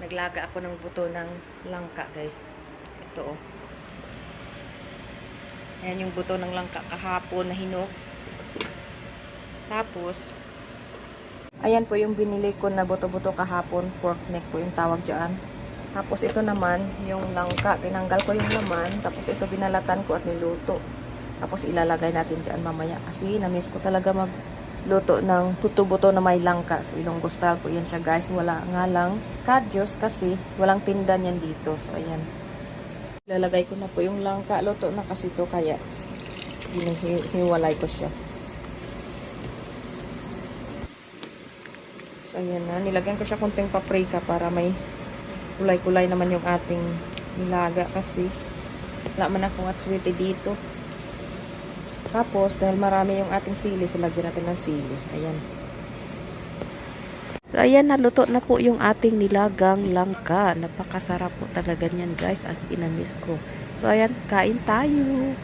Naglaga ako ng buto ng langka, guys. Ito, oh. Ayan yung buto ng langka kahapon na hinog. Tapos, ayan po yung binili ko na buto-buto kahapon. Pork neck po yung tawag dyan. Tapos, ito naman, yung langka. Tinanggal ko yung laman. Tapos, ito binalatan ko at niluto. Tapos, ilalagay natin dyan mamaya. Kasi, na-miss ko talaga magluto ng buto-buto na may langka. So, Ilonggo style po yan siya, guys. Wala nga lang kadyos kasi walang tinda yan dito. So, ayan. Ilalagay ko na po yung langka. Luto na kasi to kaya hiniwalay ko siya. So, ayan na. Nilagyan ko siya konting paprika para may kulay-kulay naman yung ating nilaga kasi wala man akong atswete dito. Tapos, dahil marami yung ating sili, so lagyan natin ng sili. Ayan. So, ayan, naluto na po yung ating nilagang langka. Napakasarap po talaga niyan, guys, as inamis ko. So, ayan, kain tayo.